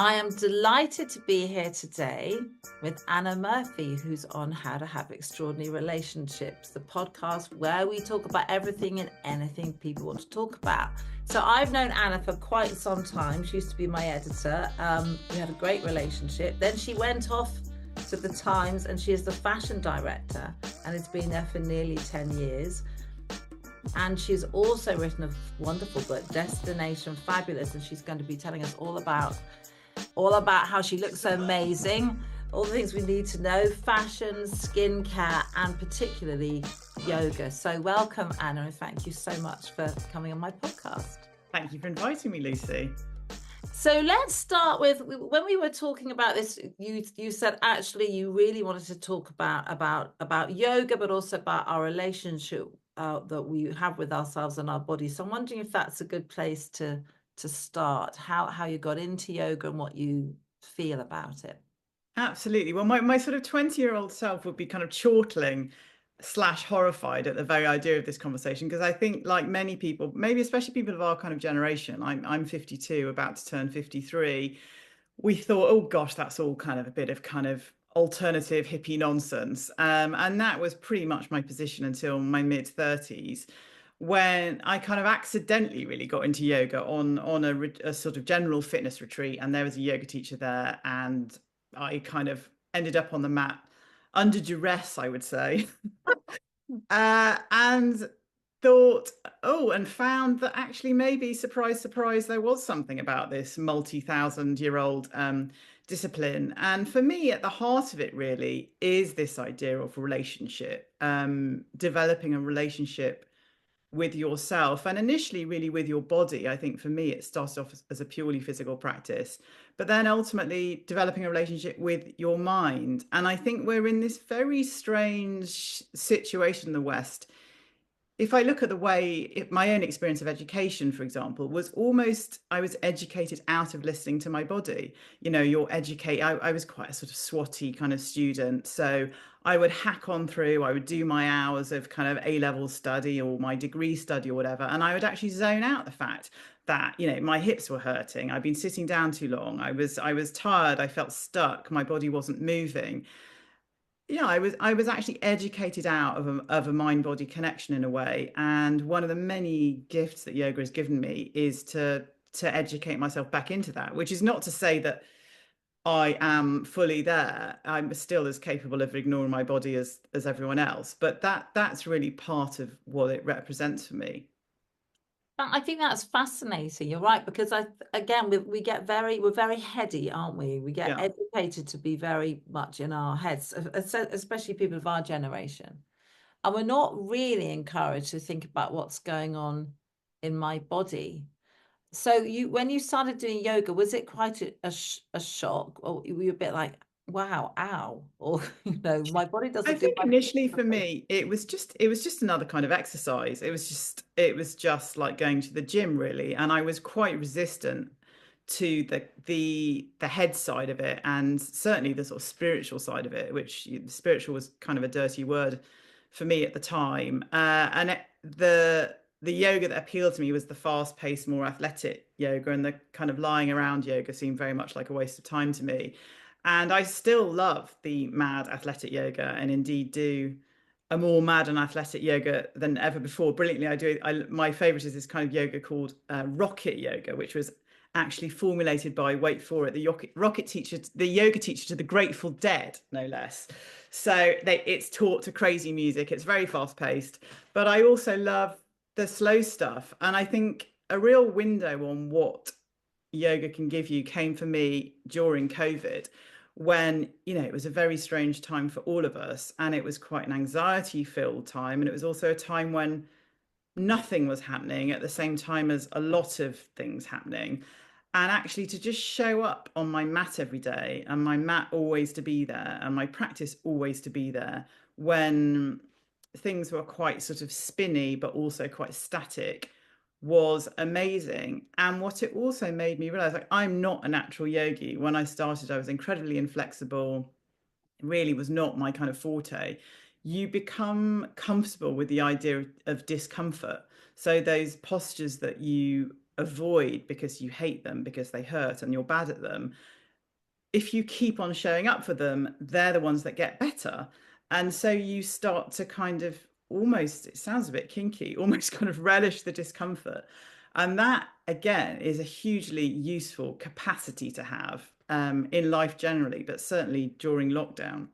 I am delighted to be here today with Anna Murphy, who's on How to Have Extraordinary Relationships, the podcast where we talk about everything and anything people want to talk about. So I've known Anna for quite some time. She used to be my editor. We had a great relationship. Then she went off to the Times and she is the fashion director and has been there for nearly 10 years. And she's also written a wonderful book, Destination Fabulous, and she's going to be telling us all about how she looks so amazing, all the things we need to know, fashion, skincare, and particularly yoga. So welcome, Anna, and thank you so much for coming on my podcast. Thank you for inviting me, Lucy. So let's start with, when we were talking about this, you said actually you really wanted to talk about yoga, but also about our relationship that we have with ourselves and our bodies. So I'm wondering if that's a good place to start, how you got into yoga and what you feel about it. Absolutely. Well, my sort of 20-year-old self would be kind of chortling / horrified at the very idea of this conversation, because I think, like many people, maybe especially people of our kind of generation, I'm 52, about to turn 53, we thought, oh gosh, that's all kind of a bit of kind of alternative hippie nonsense. And that was pretty much my position until my mid-30s, when I kind of accidentally really got into yoga on a sort of general fitness retreat, and there was a yoga teacher there, and I kind of ended up on the mat under duress, I would say, and thought, oh, and found that actually maybe, surprise, surprise, there was something about this multi-thousand-year-old discipline. And for me, at the heart of it really is this idea of relationship, developing a relationship with yourself, and initially really with your body. I think for me it started off as a purely physical practice, but then ultimately developing a relationship with your mind. And I think we're in this very strange situation in the West. If I look at the way my own experience of education, for example, was almost, I was educated out of listening to my body. You know, I was quite a sort of swotty kind of student. So I would hack on through, I would do my hours of kind of A-level study or my degree study or whatever. And I would actually zone out the fact that, you know, my hips were hurting. I'd been sitting down too long. I was tired. I felt stuck. My body wasn't moving. Yeah, I was actually educated out of a mind body connection in a way. And one of the many gifts that yoga has given me is to educate myself back into that, which is not to say that I am fully there. I'm still as capable of ignoring my body as everyone else, but that's really part of what it represents for me. I think that's fascinating. You're right, because we're very heady, aren't we? We get Yeah. educated to be very much in our heads, especially people of our generation. And we're not really encouraged to think about what's going on in my body. So when you started doing yoga, was it quite a shock, or were you a bit like, wow, ow, or my body I doesn't do think my initially for me, it was just another kind of exercise. It was just like going to the gym really. And I was quite resistant to the head side of it, and certainly the sort of spiritual side of it, which spiritual was kind of a dirty word for me at the time. The yoga that appealed to me was the fast-paced, more athletic yoga, and the kind of lying around yoga seemed very much like a waste of time to me. And I still love the mad athletic yoga, and indeed do a more mad and athletic yoga than ever before. Brilliantly, my favorite is this kind of yoga called rocket yoga, which was actually formulated by, wait for it, the yoga teacher to the Grateful Dead, no less. So it's taught to crazy music. It's very fast paced, but I also love the slow stuff. And I think a real window on what yoga can give you came for me during COVID, when, you know, it was a very strange time for all of us, and it was quite an anxiety filled time, and it was also a time when nothing was happening at the same time as a lot of things happening. And actually to just show up on my mat every day, and my mat always to be there, and my practice always to be there, when things were quite sort of spinny but also quite static, was amazing. And what it also made me realize, like, I'm not a natural yogi. When I started, I was incredibly inflexible. It really was not my kind of forte. You become comfortable with the idea of discomfort. So those postures that you avoid because you hate them, because they hurt and you're bad at them, if you keep on showing up for them, they're the ones that get better. And so you start to kind of almost, it sounds a bit kinky, almost kind of relish the discomfort. And that, again, is a hugely useful capacity to have in life generally, but certainly during lockdown.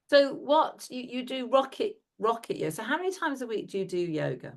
So what you do rocket yoga. So how many times a week do you do yoga?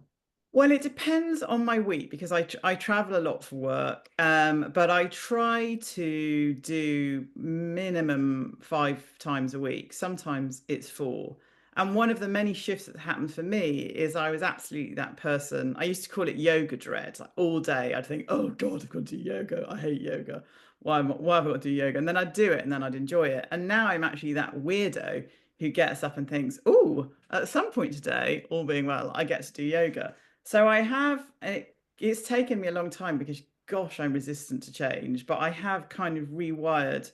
Well, it depends on my week because I travel a lot for work, but I try to do minimum 5 times a week. Sometimes it's four. And one of the many shifts that happened for me is I was absolutely that person. I used to call it yoga dread. Like all day, I'd think, "Oh God, I've got to do yoga. I hate yoga. Why have I got to do yoga?" And then I'd do it, and then I'd enjoy it. And now I'm actually that weirdo who gets up and thinks, "Oh, at some point today, all being well, I get to do yoga." So I have, and it's taken me a long time because, gosh, I'm resistant to change, but I have kind of rewired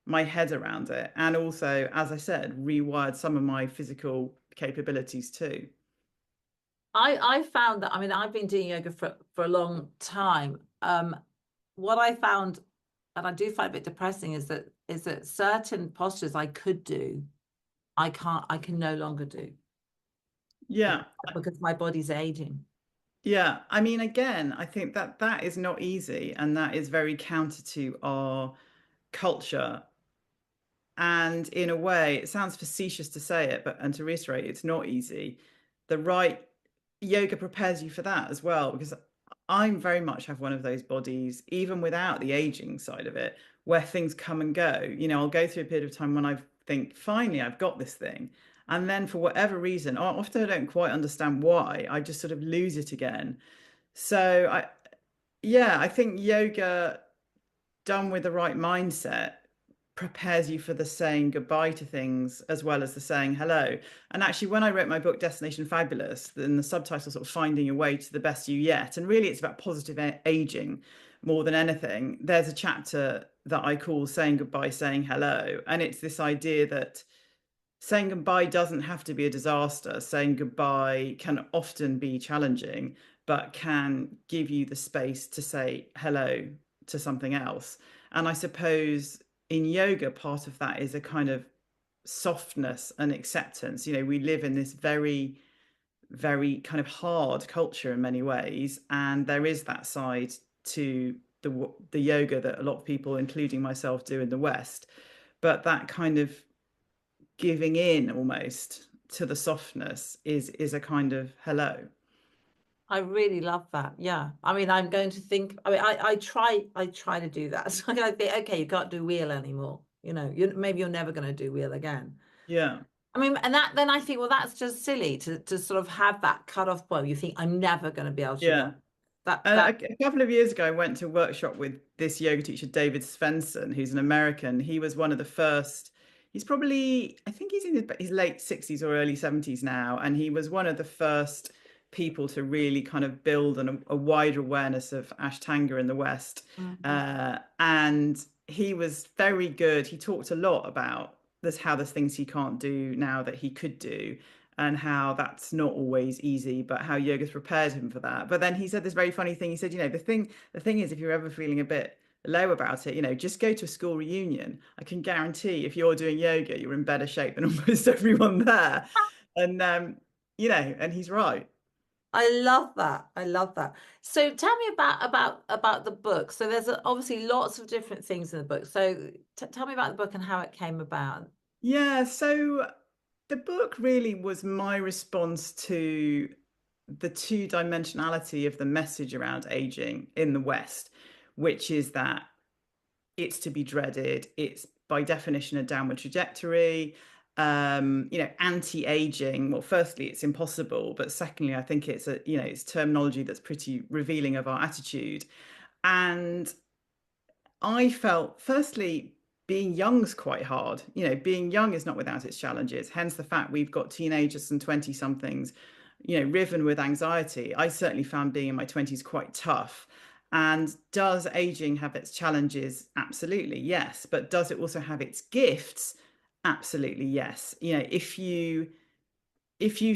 my head around it. And also, as I said, rewired some of my physical capabilities too. I found that, I mean, I've been doing yoga for a long time. What I found, and I do find a bit depressing, is that certain postures I could do, I can no longer do Yeah. because my body's aging. Yeah. I mean, again, I think that that is not easy and that is very counter to our culture. And in a way, it sounds facetious to say it, but and to reiterate, it's not easy. The right yoga prepares you for that as well, because I'm very much have one of those bodies, even without the aging side of it, where things come and go. You know, I'll go through a period of time when I think, finally, I've got this thing. And then for whatever reason, often I don't quite understand why, I just sort of lose it again. So yeah, I think yoga done with the right mindset prepares you for the saying goodbye to things as well as the saying hello. And actually, when I wrote my book Destination Fabulous, then the subtitle sort of finding your way to the best you yet, and really it's about positive aging more than anything. There's a chapter that I call saying goodbye, saying hello, and it's this idea that saying goodbye doesn't have to be a disaster. Saying goodbye can often be challenging, but can give you the space to say hello to something else. And I suppose in yoga, part of that is a kind of softness and acceptance. You know, we live in this very, very kind of hard culture in many ways, and there is that side to the yoga that a lot of people, including myself, do in the West. But that kind of giving in almost to the softness is a kind of hello. I really love that. Yeah. I mean, I'm going to think, I mean, I try to do that. So I think, okay, you can't do wheel anymore. You know, maybe you're never going to do wheel again. Yeah. I mean, and that then I think, well, that's just silly to sort of have that cut off point. You think I'm never going to be able to Yeah. work. That And that a couple of years ago, I went to a workshop with this yoga teacher, David Svensson, who's an American. He was one of the first. He's probably, I think he's in his late 60s or early 70s now. And he was one of the first people to really kind of build a wider awareness of Ashtanga in the West. Mhm. And he was very good. He talked a lot about this, how there's things he can't do now that he could do, and how that's not always easy, but how yoga's prepared him for that. But then he said this very funny thing. He said, you know, the thing is, if you're ever feeling a bit low about it, you know, just go to a school reunion. I can guarantee if you're doing yoga, you're in better shape than almost everyone there. And you know, and he's right. I love that. I love that. So tell me about the book. So there's obviously lots of different things in the book. So tell me about the book and how it came about. Yeah, so the book really was my response to the two-dimensionality of the message around aging in the West, which is that it's to be dreaded. It's by definition a downward trajectory. You know, anti-aging. Well, firstly, it's impossible, but secondly, I think it's a, you know, it's terminology that's pretty revealing of our attitude. And I felt, firstly, being young's quite hard. You know, being young is not without its challenges. Hence the fact we've got teenagers and 20 somethings, you know, riven with anxiety. I certainly found being in my 20s quite tough. And does aging have its challenges? Absolutely, yes. But does it also have its gifts? Absolutely, yes. You know, if you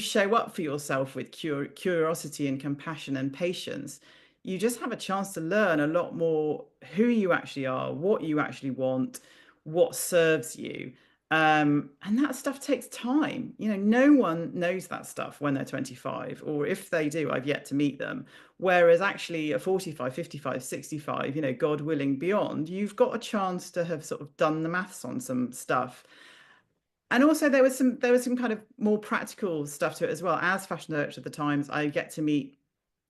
show up for yourself with curiosity and compassion and patience, you just have a chance to learn a lot more who you actually are, what you actually want, what serves you. And that stuff takes time. No one knows that stuff when they're 25, or if they do, I've yet to meet them. Whereas actually at 45, 55, 65, God willing, beyond, you've got a chance to have sort of done the maths on some stuff. And also there was some kind of more practical stuff to it as well. As fashion director at the Times, I get to meet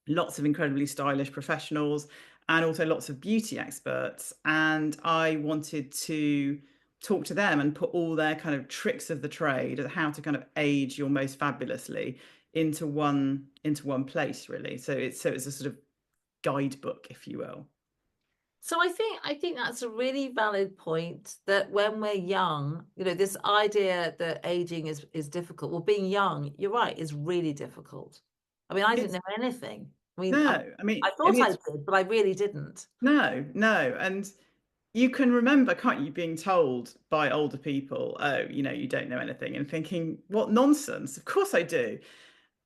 lots of incredibly stylish professionals and also lots of beauty experts. And I wanted to talk to them and put all their kind of tricks of the trade of how to kind of age your most fabulously into one place, really. So it's a sort of guidebook, if you will. So I think that's a really valid point, that when we're young, this idea that aging is difficult. Well, being young, you're right, is really difficult. I mean, I didn't It's know anything. I mean, no, I I thought mean I it's did, but I really didn't. no. And you can remember, can't you, being told by older people, oh, you don't know anything, and thinking, what nonsense, of course I do.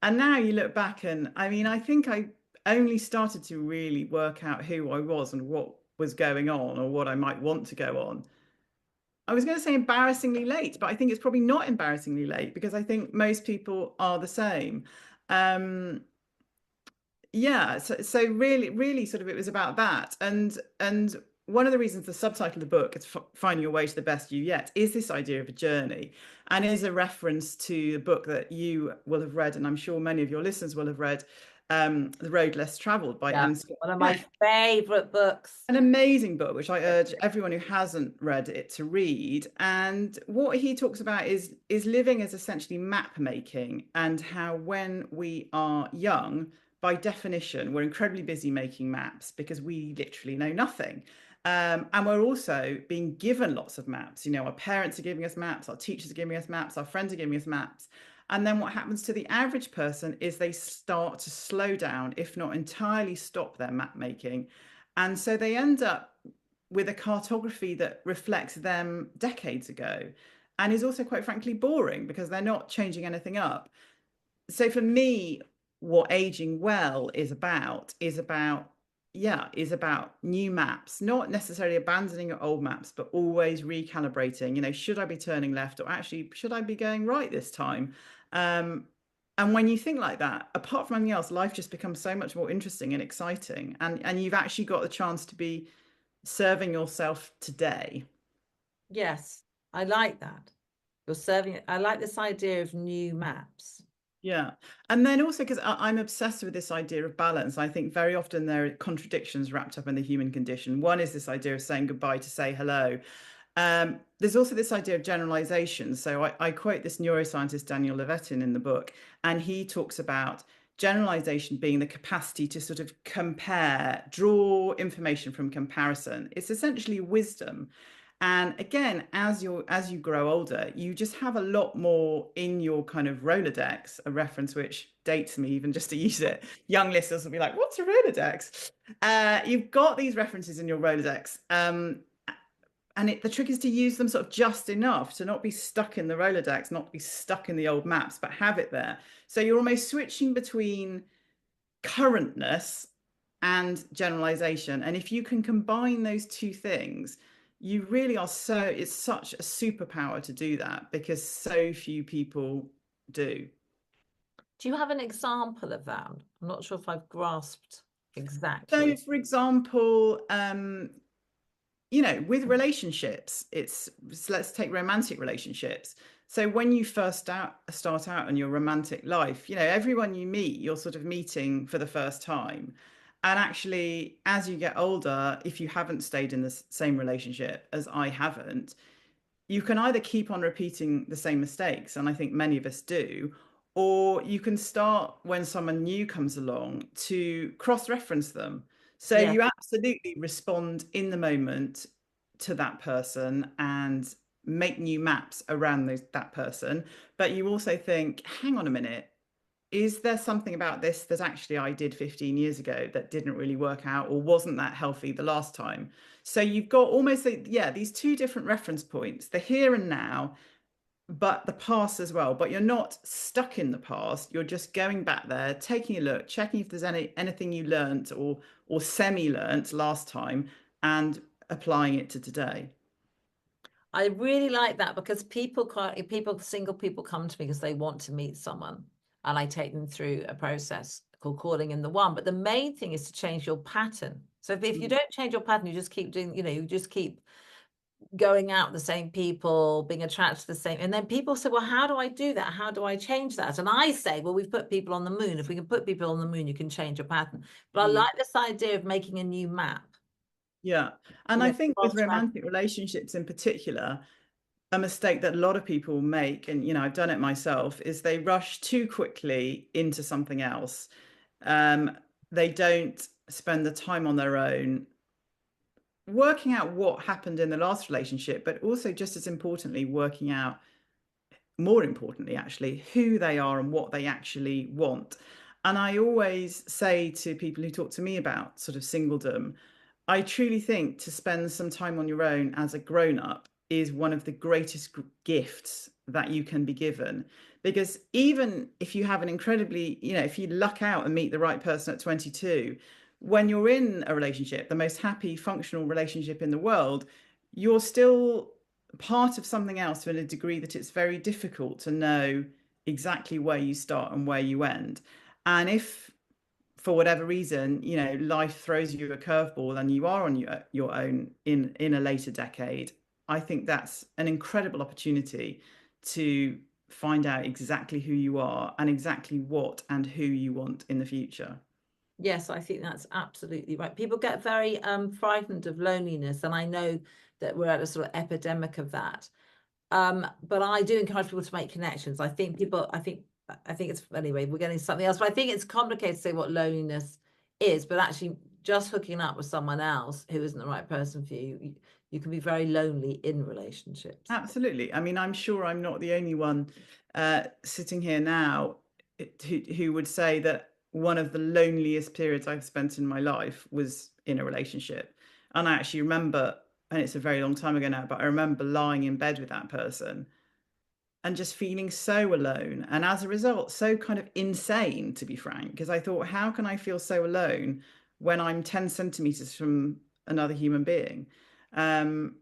And now you look back, and I mean, I think I only started to really work out who I was and what was going on, or what I might want to go on. I was going to say embarrassingly late, but I think it's probably not embarrassingly late, because I think most people are the same. Um, yeah, so really, really sort of it was about that. And one of the reasons the subtitle of the book is Finding Your Way to the Best You Yet is this idea of a journey, and is a reference to a book that you will have read, and I'm sure many of your listeners will have read, The Road Less Traveled by Yeah, M. Scott one of my Peck. favorite books. An amazing book, which I urge everyone who hasn't read it to read. And what he talks about is living as essentially map making, and how when we are young, by definition, we're incredibly busy making maps because we literally know nothing. And we're also being given lots of maps. Our parents are giving us maps, our teachers are giving us maps, our friends are giving us maps. And then what happens to the average person is they start to slow down, if not entirely stop their map making, and so they end up with a cartography that reflects them decades ago, and is also, quite frankly, boring because they're not changing anything up. So for me, what aging well is about new maps, not necessarily abandoning your old maps, but always recalibrating. Should I be turning left, or actually should I be going right this time? And when you think like that, apart from anything else, life just becomes so much more interesting and exciting. And you've actually got the chance to be serving yourself today. Yes, I like that. You're serving it. I like this idea of new maps. Yeah. And then also, because I'm obsessed with this idea of balance, I think very often there are contradictions wrapped up in the human condition. One is this idea of saying goodbye to say hello. There's also this idea of generalization. So I quote this neuroscientist, Daniel Levitin, in the book, and he talks about generalization being the capacity to sort of compare, draw information from comparison. It's essentially wisdom. And again, as you grow older, you just have a lot more in your kind of Rolodex, a reference which dates me even just to use it. Young listeners will be like, "What's a Rolodex?" You've got these references in your Rolodex, and the trick is to use them sort of just enough to not be stuck in the Rolodex, not be stuck in the old maps, but have it there. So you're almost switching between currentness and generalization. And if you can combine those two things, you really are it's such a superpower to do that, because so few people do. Do you have an example of that? I'm not sure if I've grasped So, exactly. for example, with relationships, let's take romantic relationships. So when you first start out in your romantic life, everyone you meet, you're sort of meeting for the first time. And actually, as you get older, if you haven't stayed in the same relationship, as I haven't, you can either keep on repeating the same mistakes, and I think many of us do, or you can start, when someone new comes along, to cross-reference them. So Yeah. you absolutely respond in the moment to that person and make new maps around that person. But you also think, hang on a minute, is there something about this that actually I did 15 years ago that didn't really work out, or wasn't that healthy the last time? So you've got almost these two different reference points, the here and now, but the past as well. But you're not stuck in the past. You're just going back there, taking a look, checking if there's anything you learnt or semi-learnt last time, and applying it to today. I really like that because single people come to me because they want to meet someone, and I take them through a process called calling in the one. But the main thing is to change your pattern. So if you Mm. don't change your pattern, you just keep doing, you just keep going out with the same people, being attracted to the same. And then people say, well, how do I do that? How do I change that? And I say, well, we've put people on the moon. If we can put people on the moon, you can change your pattern. But I Mm. like this idea of making a new map. Yeah. And I think with Cross-reference. romantic relationships in particular, a mistake that a lot of people make, and I've done it myself, is they rush too quickly into something else. Um, they don't spend the time on their own working out what happened in the last relationship, but also just as importantly, working out, more importantly, actually, who they are and what they actually want. And I always say to people who talk to me about sort of singledom, I truly think to spend some time on your own as a grown up is one of the greatest gifts that you can be given. Because even if you have an incredibly, if you luck out and meet the right person at 22, when you're in a relationship, the most happy, functional relationship in the world, you're still part of something else to a degree that it's very difficult to know exactly where you start and where you end. And if for whatever reason, life throws you a curveball and you are on your own in a later decade, I think that's an incredible opportunity to find out exactly who you are and exactly what and who you want in the future. Yes, I think that's absolutely right. People get very frightened of loneliness, and I know that we're at a sort of epidemic of that. But I do encourage people to make connections. I think it's anyway, we're getting something else, but I think it's complicated to say what loneliness is, but actually just hooking up with someone else who isn't the right person for you, you can be very lonely in relationships. Absolutely. I mean, I'm sure I'm not the only one sitting here now who would say that one of the loneliest periods I've spent in my life was in a relationship. And I actually remember, and it's a very long time ago now, but I remember lying in bed with that person and just feeling so alone. And as a result, so kind of insane, to be frank, because I thought, how can I feel so alone when I'm 10 centimeters from another human being? Um,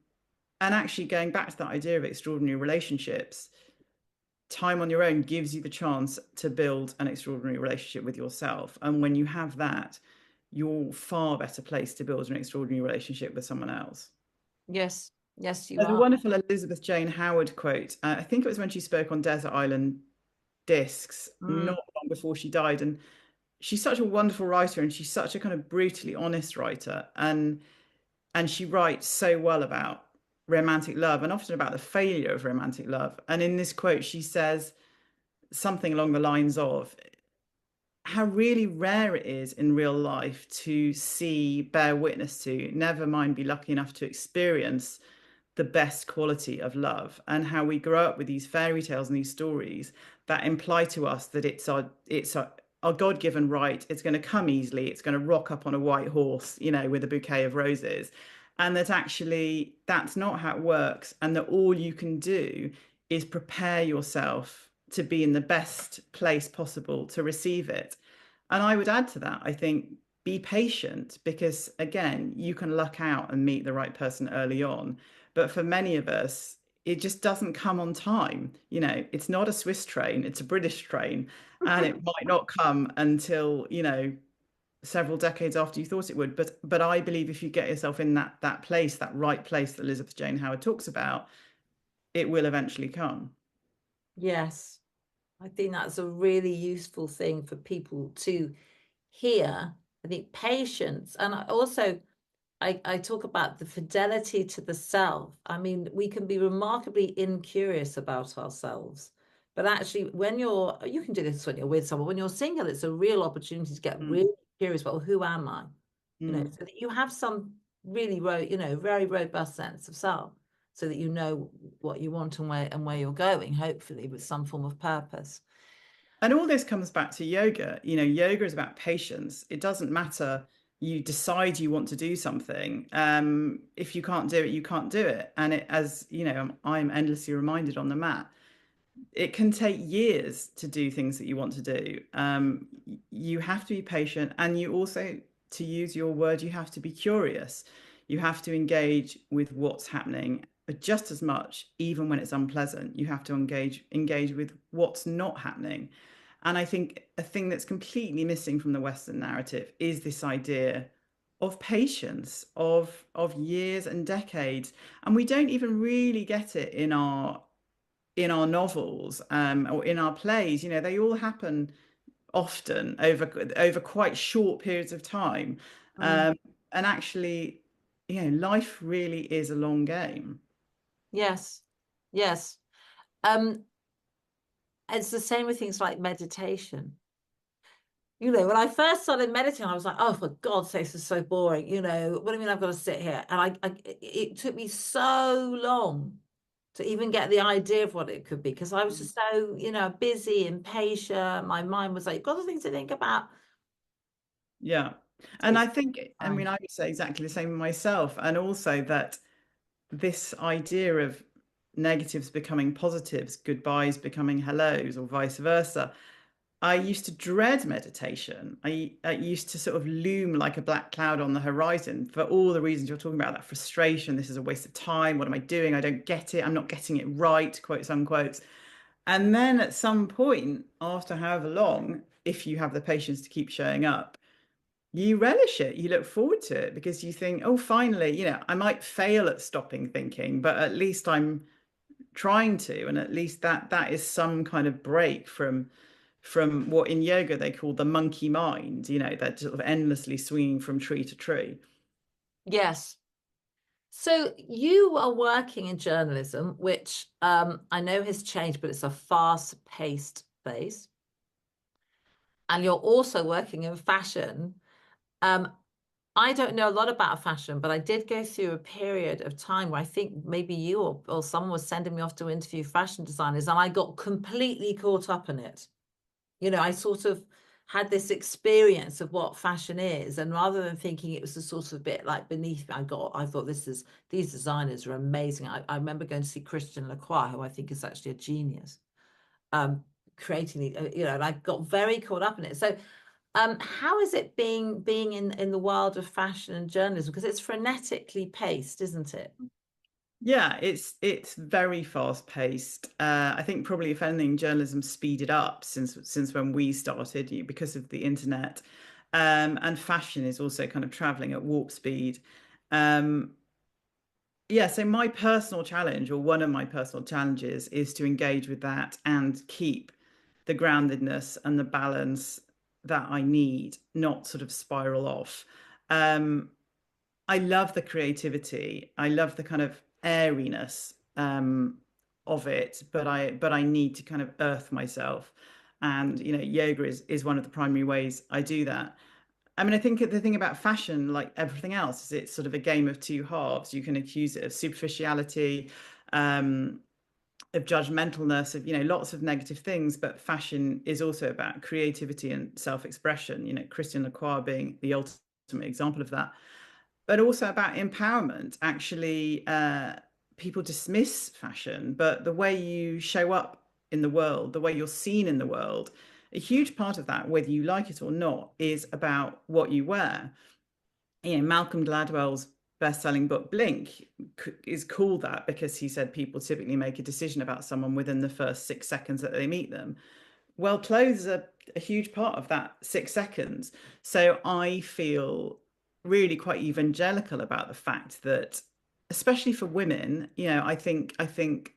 and actually, going back to that idea of extraordinary relationships, time on your own gives you the chance to build an extraordinary relationship with yourself. And when you have that, you're far better placed to build an extraordinary relationship with someone else. Yes, yes, you There's a are. wonderful Elizabeth Jane Howard quote. I think it was when she spoke on Desert Island Discs Mm. not long before she died. And she's such a wonderful writer and she's such a kind of brutally honest writer. And she writes so well about romantic love and often about the failure of romantic love. And in this quote, she says something along the lines of how really rare it is in real life to see, bear witness to, never mind be lucky enough to experience the best quality of love, and how we grow up with these fairy tales and these stories that imply to us that our God-given right, it's going to come easily, it's going to rock up on a white horse, with a bouquet of roses, and that actually that's not how it works, and that all you can do is prepare yourself to be in the best place possible to receive it. And I would add to that, I think, be patient, because again, you can luck out and meet the right person early on, but for many of us, it just doesn't come on time. It's not a Swiss train, it's a British train, and it might not come until, several decades after you thought it would. But I believe if you get yourself in that place, that right place that Elizabeth Jane Howard talks about, it will eventually come. Yes, I think that's a really useful thing for people to hear. I think patience, and I talk about the fidelity to the self. I mean, we can be remarkably incurious about ourselves, but actually, you can do this when you're with someone. When you're single, it's a real opportunity to get Mm, really curious about, well, who am I? mm. So that you have some really, very robust sense of self, so that you know what you want and where you're going, hopefully with some form of purpose. And all this comes back to yoga. Yoga is about patience. It doesn't matter. You decide you want to do something. If you can't do it, you can't do it. And as I'm endlessly reminded on the mat, it can take years to do things that you want to do. You have to be patient, and you also, to use your word, you have to be curious. You have to engage with what's happening just as much, even when it's unpleasant. You have to engage with what's not happening. And I think a thing that's completely missing from the Western narrative is this idea of patience, of years and decades. And we don't even really get it in our novels, or in our plays. You know, they all happen often over quite short periods of time. Mm. Um, and actually, you know, life really is a long game. Yes, yes. Um, it's the same with things like meditation. You know, when I first started meditating, I was like, oh, for God's sake, this is so boring. You know, what do you mean I've got to sit here? And it took me so long to even get the idea of what it could be because I was just so, you know, busy, impatient. My mind was like, got a thing to think about. Yeah. It And takes I think, I mean, time. I would say exactly the same myself. And also that this idea of negatives becoming positives, goodbyes becoming hellos, or vice versa. I used to dread meditation. I used to sort of loom like a black cloud on the horizon for all the reasons you're talking about, that frustration. This is a waste of time. What am I doing? I don't get it. I'm not getting it right, quotes unquote. And then at some point, after however long, if you have the patience to keep showing up, you relish it. You look forward to it because you think, oh, finally, you know, I might fail at stopping thinking, but at least I'm trying to, and at least that is some kind of break from what in yoga they call the monkey mind, you know, that sort of endlessly swinging from tree to tree. Yes. So you are working in journalism, which I know has changed, but it's a fast-paced place. And you're also working in fashion. Um, I don't know a lot about fashion, but I did go through a period of time where I think maybe you or someone was sending me off to interview fashion designers, and I got completely caught up in it. You know, I sort of had this experience of what fashion is, and rather than thinking it was a sort of bit like beneath me, I thought these designers are amazing. I remember going to see Christian Lacroix, who I think is actually a genius, um, creating the, you know, and I got very caught up in it. So how is it being in the world of fashion and journalism? Because it's frenetically paced, isn't it? Yeah, it's very fast paced. I think probably if anything, journalism speeded up since when we started, because of the internet. And fashion is also kind of traveling at warp speed. Um, yeah, so my personal challenge, or one of my personal challenges, is to engage with that and keep the groundedness and the balance that I need, not sort of spiral off. Um, I love the creativity. I love the kind of airiness, of it, but I need to kind of earth myself. And you know, yoga is one of the primary ways I do that. I mean, I think the thing about fashion, like everything else, is it's sort of a game of two halves. You can accuse it of superficiality, um, of judgmentalness, of, you know, lots of negative things, but fashion is also about creativity and self-expression. You know, Christian Lacroix being the ultimate example of that, but also about empowerment. Actually, people dismiss fashion, but the way you show up in the world, the way you're seen in the world, a huge part of that, whether you like it or not, is about what you wear. You know, Malcolm Gladwell's best-selling book Blink is called that because he said people typically make a decision about someone within the first 6 seconds that they meet them. Well, clothes are a huge part of that 6 seconds. So I feel really quite evangelical about the fact that, especially for women, you know, I think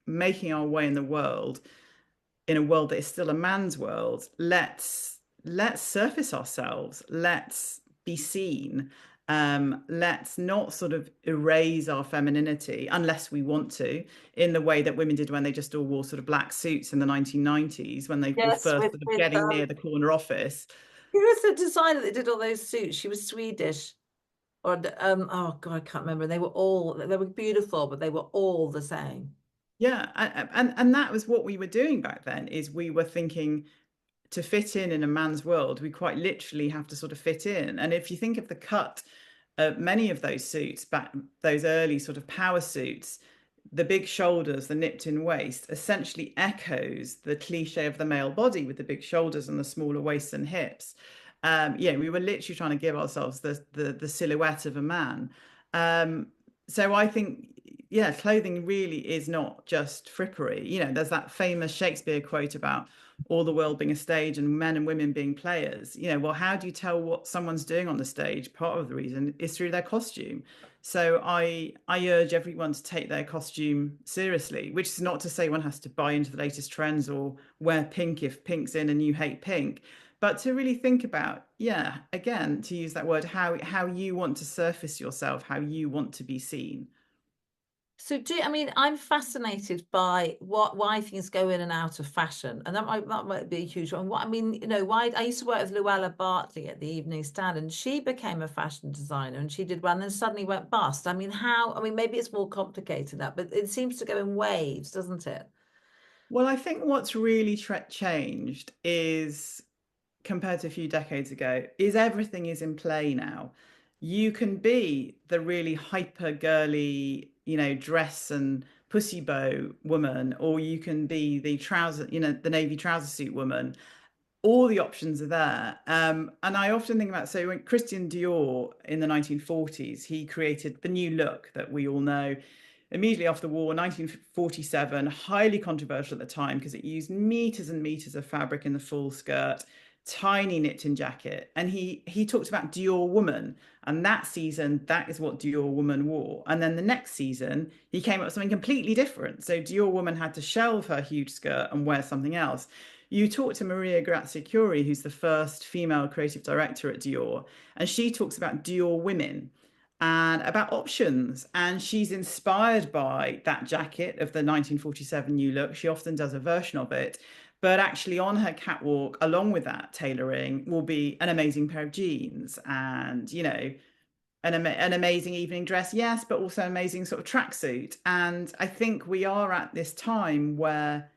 making our way in a world that is still a man's world, let's surface ourselves, let's be seen. Let's not sort of erase our femininity unless we want to, in the way that women did when they just all wore sort of black suits in the 1990s, when they were Yes, first sort of with getting near the corner office. who was the designer that did all those suits? She was Swedish, or oh God, I can't remember. They were beautiful, but they were all the same. Yeah, and that was what we were doing back then, is we were thinking, to fit in a man's world, we quite literally have to sort of fit in. And if you think of the cut, many of those suits back, those early sort of power suits, the big shoulders, the nipped in waist, essentially echoes the cliche of the male body with the big shoulders and the smaller waist and hips. Yeah, we were literally trying to give ourselves the silhouette of a man. Um, so I think, yeah, clothing really is not just frippery. You know, there's that famous Shakespeare quote about all the world being a stage and men and women being players. You know, well, how do you tell what someone's doing on the stage? Part of the reason is through their costume. So I urge everyone to take their costume seriously, which is not to say one has to buy into the latest trends or wear pink if pink's in and you hate pink, but to really think about, yeah, again, to use that word, how you want to surface yourself, how you want to be seen. So I mean, I'm fascinated by why things go in and out of fashion, and that might be a huge one. What I mean, why I used to work with Luella Bartley at the Evening Stand, and she became a fashion designer, and she did one, and then suddenly went bust. I mean, how? I mean, maybe it's more complicated than that, but it seems to go in waves, doesn't it? Well, I think what's really changed is compared to a few decades ago is everything is in play now. You can be the really hyper girly, dress and pussy bow woman, or you can be the trouser, the navy trouser suit woman. All the options are there. And I often think about, so when Christian Dior in the 1940s, he created the new look that we all know immediately after the war, 1947, highly controversial at the time because it used meters and meters of fabric in the full skirt, tiny knit-in jacket. And he talked about Dior woman. And that season, that is what Dior woman wore. And then the next season, he came up with something completely different. So Dior woman had to shelve her huge skirt and wear something else. You talk to Maria Grazia Chiuri, who's the first female creative director at Dior, and she talks about Dior women and about options. And she's inspired by that jacket of the 1947 new look. She often does a version of it. But actually, on her catwalk, along with that tailoring, will be an amazing pair of jeans and, an amazing evening dress, yes, but also an amazing sort of tracksuit. And I think we are at this time where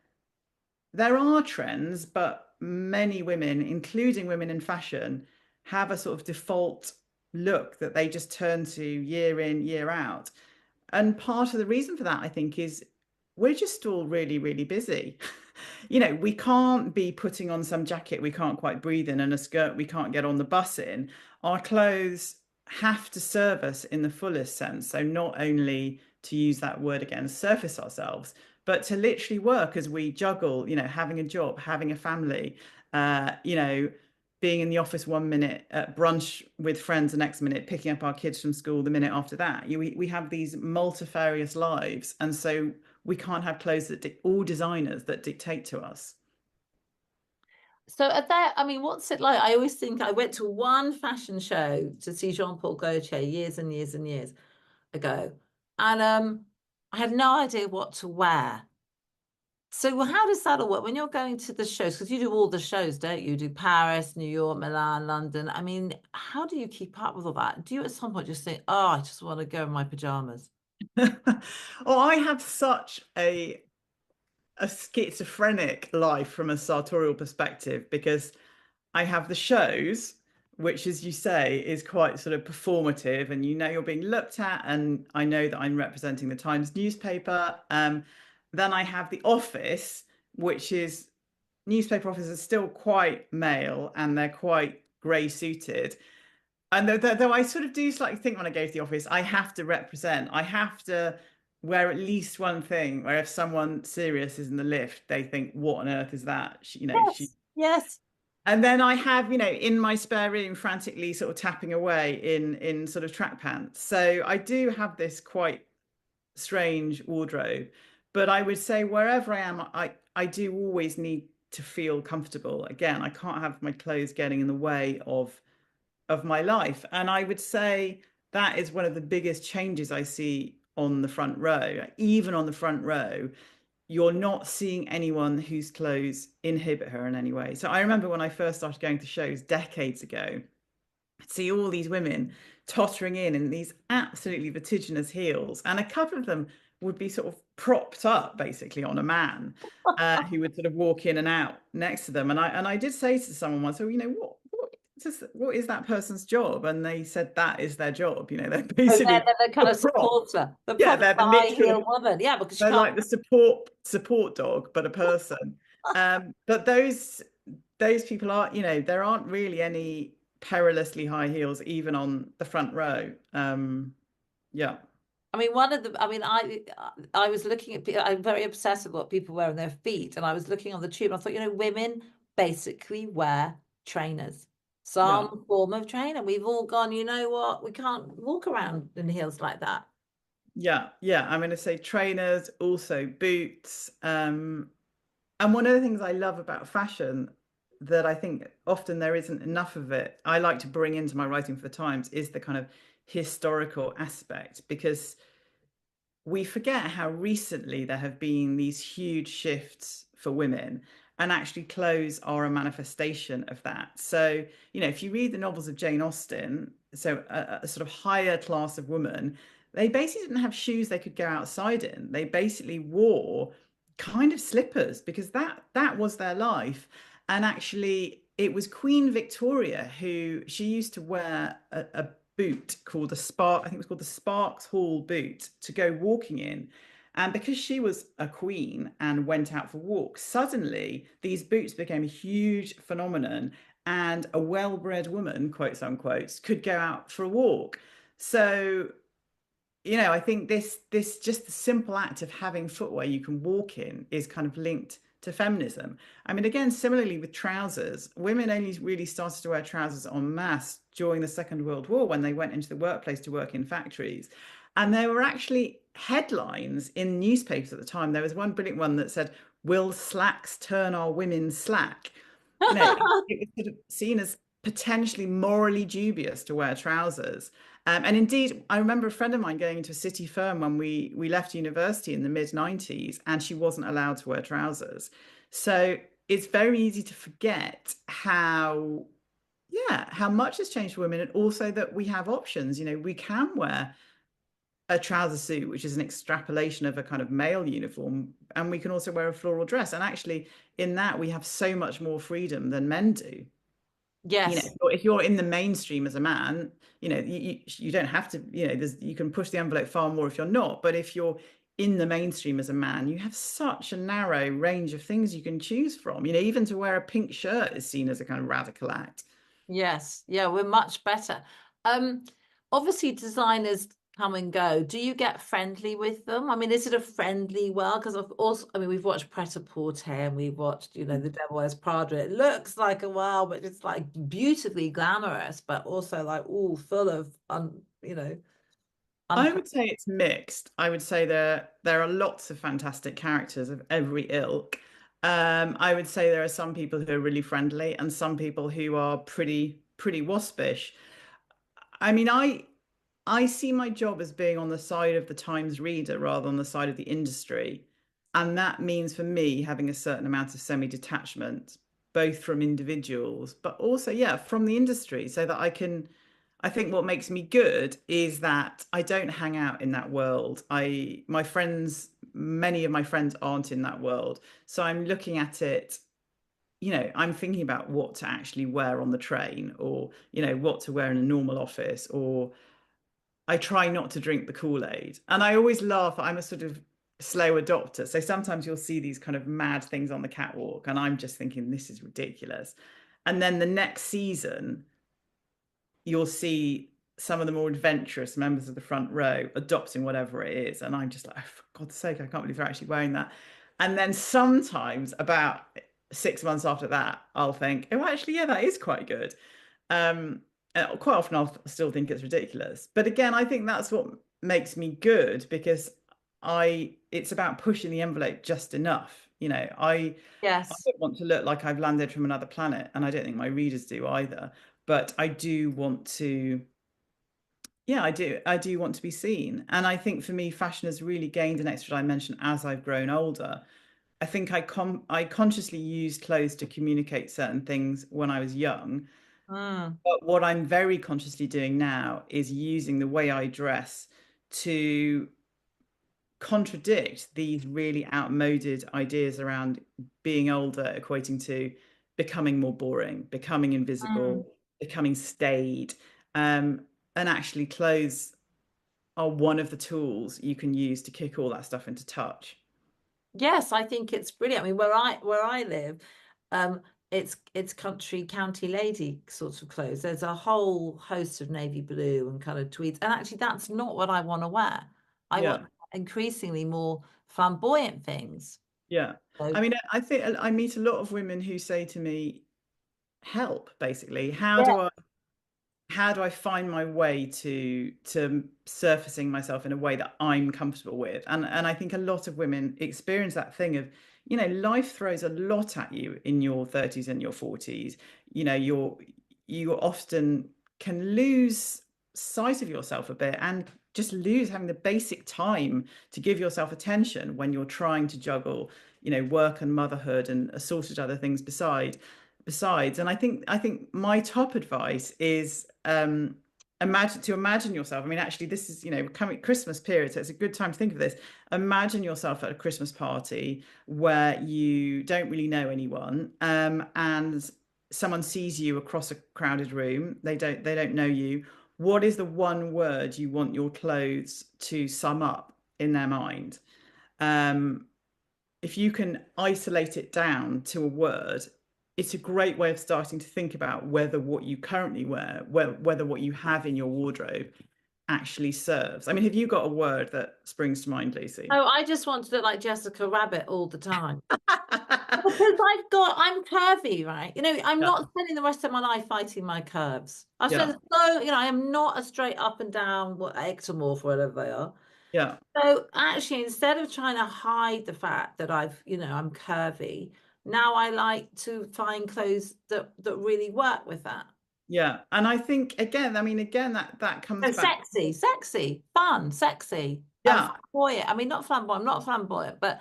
there are trends, but many women, including women in fashion, have a sort of default look that they just turn to year in, year out. And part of the reason for that, I think, is we're just all really, really busy. We can't be putting on some jacket we can't quite breathe in and a skirt we can't get on the bus in. Our clothes have to serve us in the fullest sense. So not only to use that word again, surface ourselves, but to literally work as we juggle, having a job, having a family, uh, you know, being in the office 1 minute, at brunch with friends the next minute, picking up our kids from school the minute after that. We have these multifarious lives. And so we can't have clothes that all designers that dictate to us. So at that, I mean, what's it like? I always think I went to one fashion show to see Jean-Paul Gaultier years and years and years ago, and I had no idea what to wear. So how does that all work when you're going to the shows? Because you do all the shows, don't you? You do Paris, New York, Milan, London. I mean, how do you keep up with all that? Do you at some point just think, oh, I just want to go in my pajamas? Oh, I have such a schizophrenic life from a sartorial perspective because I have the shows, which, as you say, is quite sort of performative, and you're being looked at, and I know that I'm representing the Times newspaper. Then I have the office, which is newspaper offices are still quite male and they're quite grey suited. And though I sort of do slightly think when I go to the office, I have to represent, I have to wear at least one thing where if someone serious is in the lift, they think, what on earth is that? She, Yes, yes. and then I have, in my spare room, frantically sort of tapping away in sort of track pants. So I do have this quite strange wardrobe. But I would say wherever I am, I do always need to feel comfortable. Again, I can't have my clothes getting in the way of my life. And I would say that is one of the biggest changes I see on the front row. Even on the front row, you're not seeing anyone whose clothes inhibit her in any way. So I remember when I first started going to shows decades ago, I'd see all these women tottering in these absolutely vertiginous heels, and a couple of them would be sort of propped up basically on a man who would sort of walk in and out next to them. And I did say to someone once, so what what is that person's job? And they said that is their job. They're Oh, basically they're the kind the of prop. supporter, the Yeah, proper they're the high literal. heel woman. Yeah, because you They're can't. like the support dog, but a person. But those people are, there aren't really any perilously high heels even on the front row. Yeah, I mean, I was looking at. I'm very obsessed with what people wear on their feet, and I was looking on the tube. And I thought, women basically wear trainers, yeah, some form of trainer. We've all gone. You know what? We can't walk around in heels like that. yeah. I'm going to say trainers, also boots. And one of the things I love about fashion that I think often there isn't enough of it, I like to bring into my writing for the Times, is the kind of historical aspect, because we forget how recently there have been these huge shifts for women, and actually clothes are a manifestation of that. So, if you read the novels of Jane Austen, so a sort of higher class of woman, they basically didn't have shoes they could go outside in. They basically wore kind of slippers because that was their life. And actually, it was Queen Victoria who she used to wear a boot called I think it was called the Sparks Hall boot to go walking in. And because she was a queen and went out for walks, suddenly these boots became a huge phenomenon, and a well-bred woman, quotes unquote, could go out for a walk. So, I think this just the simple act of having footwear you can walk in is kind of linked to feminism. I mean, again, similarly with trousers, women only really started to wear trousers en masse during the Second World War when they went into the workplace to work in factories. And there were actually headlines in newspapers at the time. There was one brilliant one that said, "Will slacks turn our women slack?" It was sort of seen as potentially morally dubious to wear trousers. And indeed, I remember a friend of mine going into a city firm when we left university in the mid 90s, and she wasn't allowed to wear trousers. So it's very easy to forget how much has changed for women, and also that we have options. We can wear a trouser suit, which is an extrapolation of a kind of male uniform, and we can also wear a floral dress. And actually, in that, we have so much more freedom than men do. Yes. If you're in the mainstream as a man, you don't have to, you can push the envelope far more if you're not. But if you're in the mainstream as a man, you have such a narrow range of things you can choose from. Even to wear a pink shirt is seen as a kind of radical act. Yes. Yeah, we're much better. Um, Obviously designers come and go. Do you get friendly with them? I mean, is it a friendly world? Because of course, I mean, we've watched Pret-a-Porter and we've watched, The Devil Wears Prada. It looks like a world, but it's like beautifully glamorous, but also like all full of I unpleasant. would say it's mixed. I would say there are lots of fantastic characters of every ilk. I would say there are some people who are really friendly and some people who are pretty waspish. I mean, I see my job as being on the side of the Times reader rather than the side of the industry. And that means for me having a certain amount of semi-detachment, both from individuals, but also, yeah, from the industry, so that I think what makes me good is that I don't hang out in that world. Many of my friends aren't in that world. So I'm looking at it, I'm thinking about what to actually wear on the train, or, what to wear in a normal office, or I try not to drink the Kool-Aid. And I always laugh. I'm a sort of slow adopter. So sometimes you'll see these kind of mad things on the catwalk, and I'm just thinking, this is ridiculous. And then the next season, you'll see some of the more adventurous members of the front row adopting whatever it is. And I'm just like, oh, for God's sake, I can't believe they're actually wearing that. And then sometimes about 6 months after that, I'll think, oh, actually, yeah, that is quite good. Quite often I'll still think it's ridiculous. But again, I think that's what makes me good, because it's about pushing the envelope just enough. I Yes. don't want to look like I've landed from another planet, and I don't think my readers do either. But I do want to, yeah, I do want to be seen. And I think for me, fashion has really gained an extra dimension as I've grown older. I think I consciously used clothes to communicate certain things when I was young. Mm. But what I'm very consciously doing now is using the way I dress to contradict these really outmoded ideas around being older equating to becoming more boring, becoming Mm. invisible. becoming staid. And actually, clothes are one of the tools you can use to kick all that stuff into touch. Yes, I think it's brilliant. I mean, where I live, um, it's country county lady sorts of clothes. There's a whole host of navy blue and coloured tweeds, and actually, that's not what I want to wear. I Yeah, want increasingly more flamboyant things. yeah. I So, mean, I think I meet a lot of women who say to me, help, basically. How yeah. do I find my way to surfacing myself in a way that I'm comfortable with? And I think a lot of women experience that thing of, life throws a lot at you in your 30s and your 40s. You often can lose sight of yourself a bit and just lose having the basic time to give yourself attention when you're trying to juggle, work and motherhood and assorted other things besides. And I think my top advice is imagine yourself. I mean, actually, this is, coming Christmas period, so it's a good time to think of this. Imagine yourself at a Christmas party where you don't really know anyone, and someone sees you across a crowded room. They don't know you. What is the one word you want your clothes to sum up in their mind? Um, if you can isolate it down to a word, it's a great way of starting to think about whether what you currently wear, whether what you have in your wardrobe actually serves. I mean, have you got a word that springs to mind, Lucy? oh, I just want to look like Jessica Rabbit all the time. Because I'm curvy, right? I'm Yeah, not spending the rest of my life fighting my curves. I yeah, spend so, I am not a straight up and down ectomorph, whatever they are. yeah, So actually, instead of trying to hide the fact that I'm curvy, now I like to find clothes that really work with that. yeah. And I think again, I mean, again, that comes So back. sexy, fun, sexy, and Yeah. flamboyant. I mean, not flamboyant, I'm not flamboyant, but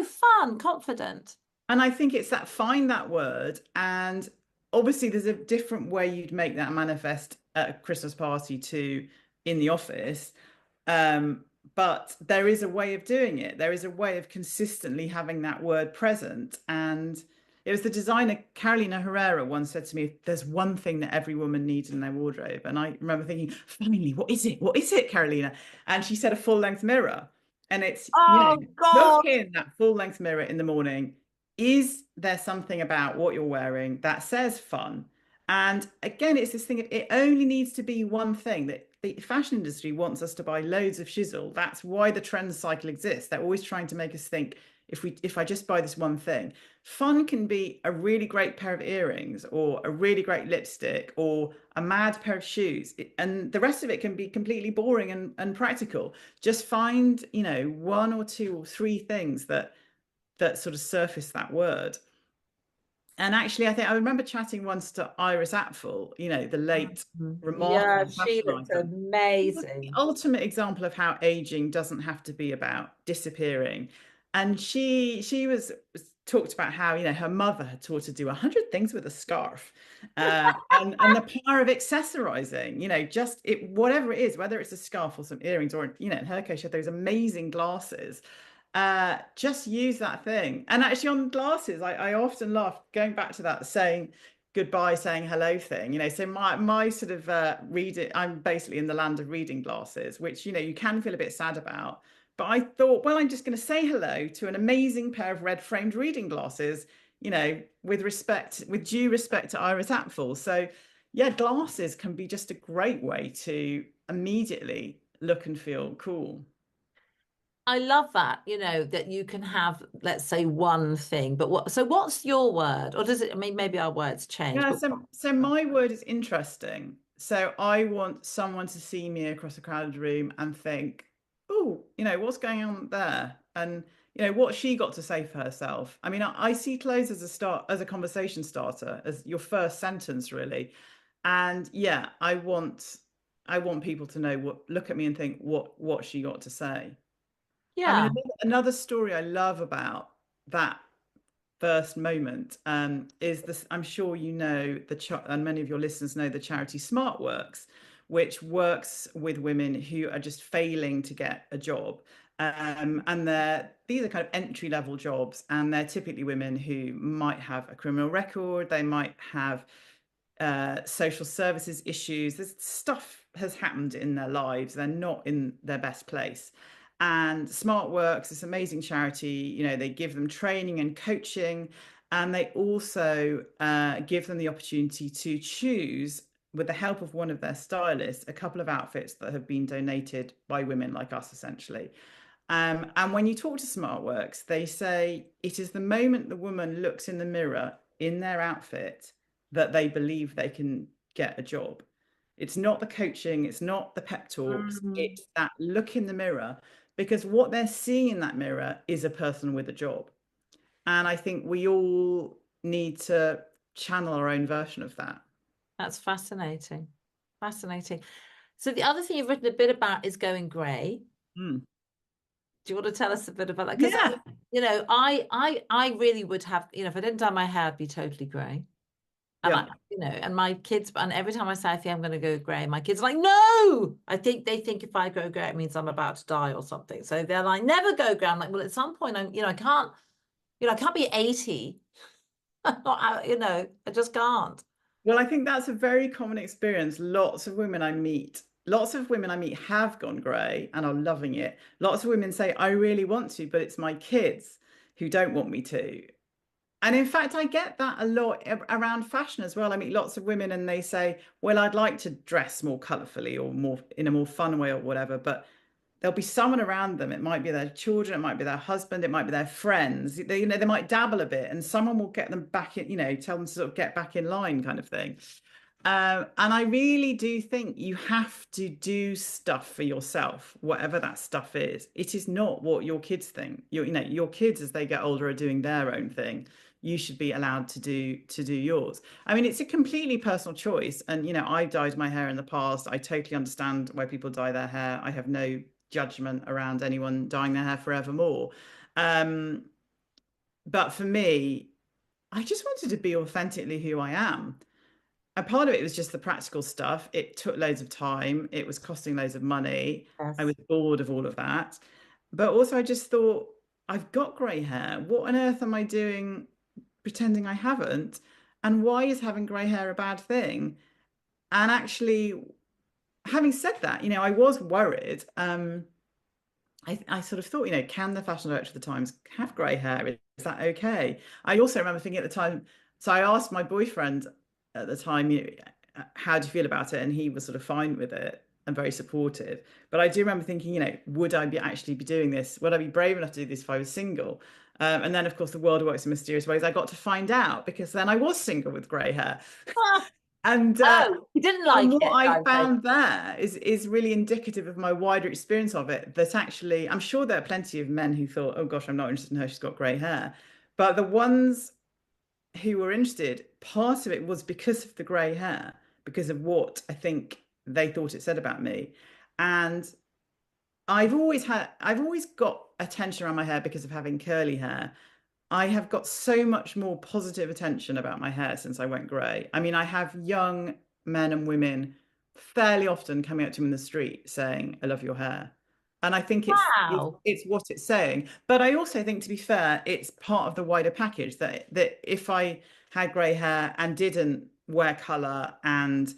fun, confident. And I think it's that find that word. And obviously, there's a different way you'd make that manifest at a Christmas party to in the office. Um, but there is a way of doing it. There is a way of consistently having that word present. And it was the designer Carolina Herrera once said to me, "There's one thing that every woman needs in their wardrobe." And I remember thinking, finally, what is it? What is it, Carolina? And she said a full length mirror. And it's, Oh look God. in that full length mirror in the morning. Is there something about what you're wearing that says fun? And again, it's this thing of it only needs to be one thing. That the fashion industry wants us to buy loads of shizzle. That's why the trend cycle exists. They're always trying to make us think if I just buy this one thing. Fun can be a really great pair of earrings or a really great lipstick or a mad pair of shoes. And the rest of it can be completely boring and practical. Just find, one or two or three things that sort of surface that word. And actually, I think I remember chatting once to Iris Apfel, the late Yeah, remarkable she fashion looks icon. She was the amazing. ultimate example of how aging doesn't have to be about disappearing. And she was talked about how, her mother had taught her to do 100 things with a scarf. And the power of accessorizing, just it, whatever it is, whether it's a scarf or some earrings, or, in her case, she had those amazing glasses. Just use that thing. And actually, on glasses, I often laugh going back to that saying goodbye, saying hello thing. So my sort of reading, I'm basically in the land of reading glasses, which you can feel a bit sad about. But I thought, well, I'm just going to say hello to an amazing pair of red framed reading glasses, with due respect to Iris Apfel. So yeah, glasses can be just a great way to immediately look and feel cool. I love that, that you can have, let's say, one thing, but what's your word? Or does it, I mean, maybe our words change, Yeah, but so my word is interesting. So I want someone to see me across a crowded room and think, oh, what's going on there? And what she got to say for herself. I mean, I see clothes as a start, as a conversation starter, as your first sentence, really. And yeah, I want people to know look at me and think what she got to say. I mean, yeah, another story I love about that first moment is this. I'm sure and many of your listeners know the charity SmartWorks, which works with women who are just failing to get a job. And these are kind of entry level jobs, and they're typically women who might have a criminal record, they might have social services issues. This stuff has happened in their lives. They're not in their best place. And Smart Works, this amazing charity, they give them training and coaching, and they also give them the opportunity to choose, with the help of one of their stylists, a couple of outfits that have been donated by women like us, essentially. And when you talk to SmartWorks, they say it is the moment the woman looks in the mirror in their outfit that they believe they can get a job. It's not the coaching, it's not the pep talks, it's that look in the mirror, because what they're seeing in that mirror is a person with a job. And I think we all need to channel our own version of that. That's fascinating. Fascinating. So the other thing you've written a bit about is going grey. Mm. Do you want to tell us a bit about that? Because Yeah. I really would have, if I didn't dye my hair, I'd be totally grey. And Yeah. and my kids, and every time I say, I think I'm going to go grey, my kids are like, no. They think if I go grey, it means I'm about to die or something. So they're like, never go grey. I'm like, well, at some point, I can't, I can't be 80. I just can't. Well, I think that's a very common experience. Lots of women I meet have gone grey and are loving it. Lots of women say, I really want to, but it's my kids who don't want me to. And in fact, I get that a lot around fashion as well. I meet lots of women and they say, well, I'd like to dress more colourfully or more in a more fun way or whatever, but there'll be someone around them. It might be their children, it might be their husband, it might be their friends. They might dabble a bit and someone will get them back in, tell them to sort of get back in line kind of thing. And I really do think you have to do stuff for yourself, whatever that stuff is. It is not what your kids think. Your kids, as they get older, are doing their own thing. You should be allowed to do yours. I mean, it's a completely personal choice. And I dyed my hair in the past. I totally understand why people dye their hair. I have no judgment around anyone dyeing their hair forevermore. But for me, I just wanted to be authentically who I am. And part of it was just the practical stuff. It took loads of time. It was costing loads of money. I Yes. was bored of all of that. But also, I just thought, I've got grey hair. What on earth am I doing pretending I haven't? And why is having grey hair a bad thing? And actually, having said that, I was worried. I sort of thought, can the fashion director of the Times have grey hair? Is that okay? I also remember thinking at the time, so I asked my boyfriend at the time, how do you feel about it? And he was sort of fine with it and very supportive. But I do remember thinking, would I actually be doing this? Would I be brave enough to do this if I was single? And then, of course, the world works in mysterious ways. I got to find out because then I was single with grey hair. And Oh, you didn't like what it, I I think. found there is really indicative of my wider experience of it. That actually, I'm sure there are plenty of men who thought, "Oh gosh, I'm not interested in her. She's got grey hair." But the ones who were interested, part of it was because of the grey hair, because of what I think they thought it said about me. And I've always got attention around my hair because of having curly hair. I have got so much more positive attention about my hair since I went grey. I mean, I have young men and women fairly often coming up to me in the street saying, "I love your hair." And I think Wow. it's what it's saying. But I also think, to be fair, it's part of the wider package that if I had grey hair and didn't wear colour and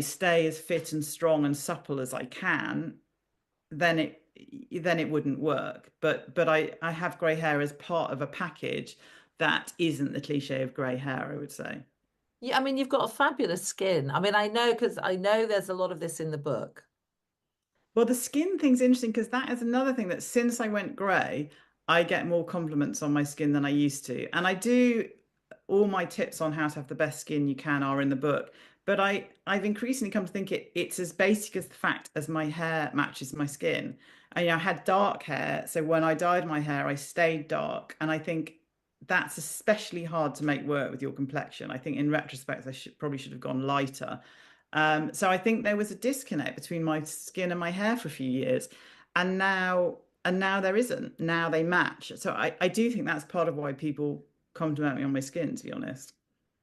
stay as fit and strong and supple as I can, then it wouldn't work. But I have grey hair as part of a package that isn't the cliche of grey hair, I would say. Yeah, I mean, you've got a fabulous skin. I mean, I know because I know there's a lot of this in the book. Well, the skin thing's interesting because that is another thing that since I went grey, I get more compliments on my skin than I used to. And I do, all my tips on how to have the best skin you can are in the book. But I've increasingly come to think it's as basic as the fact as my hair matches my skin. I had dark hair, so when I dyed my hair, I stayed dark. And I think that's especially hard to make work with your complexion. I think in retrospect, probably should have gone lighter. So I think there was a disconnect between my skin and my hair for a few years, and now there isn't. Now they match. So I do think that's part of why people compliment me on my skin, to be honest.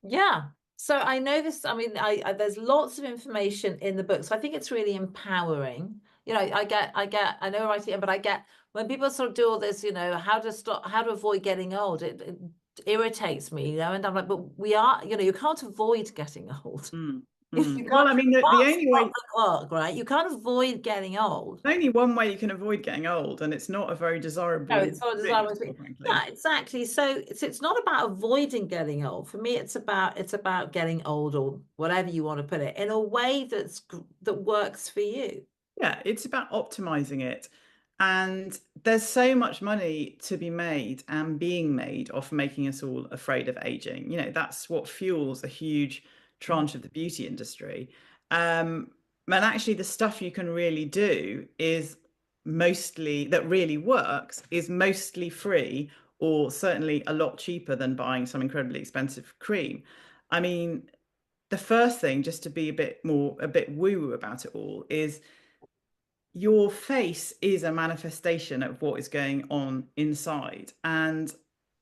Yeah. So I know this, I mean, there's lots of information in the book. So I think it's really empowering. I know writing, but I get when people sort of do all this, how to avoid getting old. irritates me, you know, and I'm like, but we are, you know, you can't avoid getting old. Mm, You mm. can't, Well, I mean, the only stop way, the clock, right? You can't avoid getting old. only one way you can avoid getting old, and it's not a very No, desirable it's not route, desirable. frankly. Yeah, exactly. So it's not about avoiding getting old. For me, it's about getting old, or whatever you want to put it, in a way that works for you. Yeah, it's about optimizing it. And there's so much money to be made and being made off making us all afraid of aging. You know, that's what fuels a huge tranche of the beauty industry. And actually, the stuff you can really do is mostly, that really works, is mostly free or certainly a lot cheaper than buying some incredibly expensive cream. I mean, the first thing, just to be a bit woo about it all, is your face is a manifestation of what is going on inside. And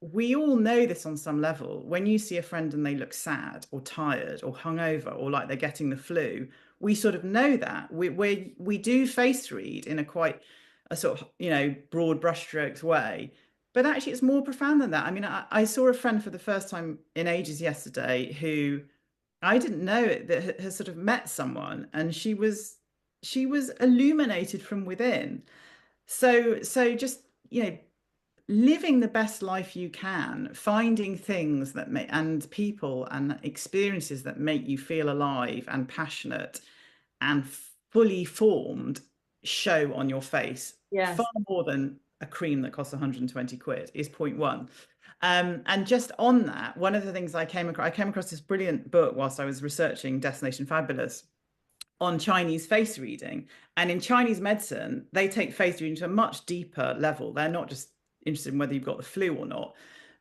we all know this on some level. When you see a friend and they look sad or tired or hungover or like they're getting the flu, we sort of know that. We do face read in a quite a sort of, you know, broad brushstrokes way. But actually, it's more profound than that. I mean, I saw a friend for the first time in ages yesterday who I didn't know it, that has sort of met someone, and she was illuminated from within. So just, you know, living the best life you can, finding things that make and people and experiences that make you feel alive and passionate and fully formed show on your face far Yes. more than a cream that costs 120 quid is point one. And just on that, one of the things I came across this brilliant book whilst I was researching Destination Fabulous on Chinese face reading. And in Chinese medicine, they take face reading to a much deeper level. They're not just interested in whether you've got the flu or not,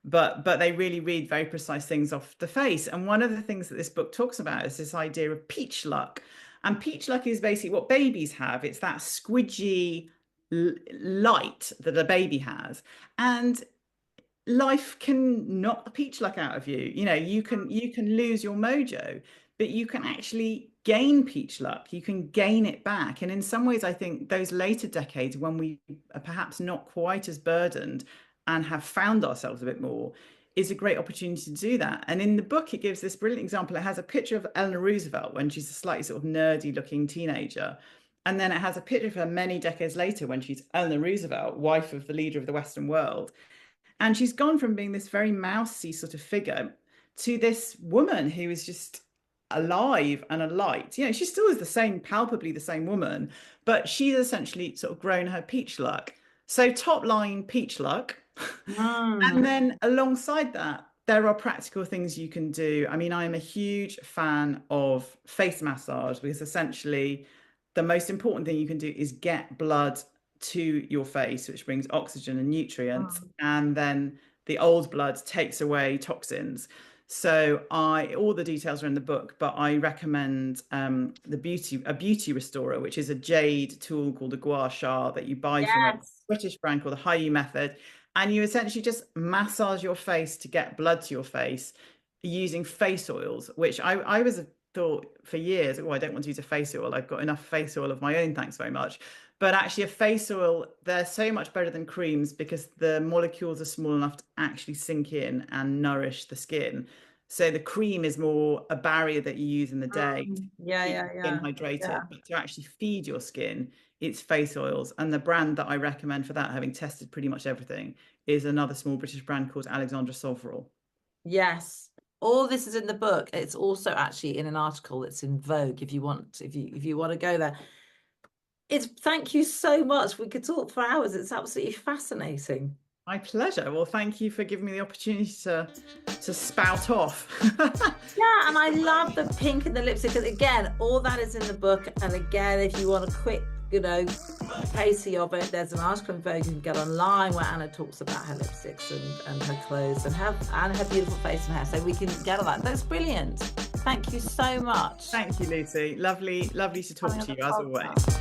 but they really read very precise things off the face. And one of the things that this book talks about is this idea of peach luck. And peach luck is basically what babies have. It's that squidgy light that a baby has. And life can knock the peach luck out of you. You know, you can lose your mojo, but you can actually gain peach luck. You can gain it back. And in some ways, I think those later decades when we are perhaps not quite as burdened and have found ourselves a bit more is a great opportunity to do that. And in the book, it gives this brilliant example. It has a picture of Eleanor Roosevelt when she's a slightly sort of nerdy looking teenager. And then it has a picture of her many decades later when she's Eleanor Roosevelt, wife of the leader of the Western world. And she's gone from being this very mousy sort of figure to this woman who is just alive and alight. You know, she still is the same, palpably the same woman, but she's essentially sort of grown her peach luck. So top line, peach luck. And Mm. then alongside that, there are practical things you can do. I mean, I'm a huge fan of face massage because essentially the most important thing you can do is get blood to your face, which brings oxygen and nutrients, Mm. and then the old blood takes away toxins. So all the details are in the book, but I recommend a beauty restorer, which is a jade tool called a gua sha that you buy from a Yes. British brand called the Hiyu Method, and you essentially just massage your face to get blood to your face using face oils, which I was thought for years, oh, I don't want to use a face oil. I've got enough face oil of my own, thanks very much. But actually, a face oil, they're so much better than creams because the molecules are small enough to actually sink in and nourish the skin. So the cream is more a barrier that you use in the day to Yeah, keep yeah, your skin yeah, yeah. hydrated, but to actually feed your skin, it's face oils. And the brand that I recommend for that, having tested pretty much everything, is another small British brand called Alexandra Sovril. Yes. All this is in the book. It's also actually in an article that's in Vogue if you want to go there. Thank you so much. We could talk for hours. It's absolutely fascinating. My pleasure. Well, thank you for giving me the opportunity to spout off. Yeah, and I love the pink and the lipstick. And again, all that is in the book. And again, if you want a quick, précis of it, there's an article in Vogue you can get online where Anna talks about her lipsticks and her clothes and her beautiful face and hair. So we can get all that. That's brilliant. Thank you so much. Thank you, Lucy. Lovely, lovely to talk to you as always.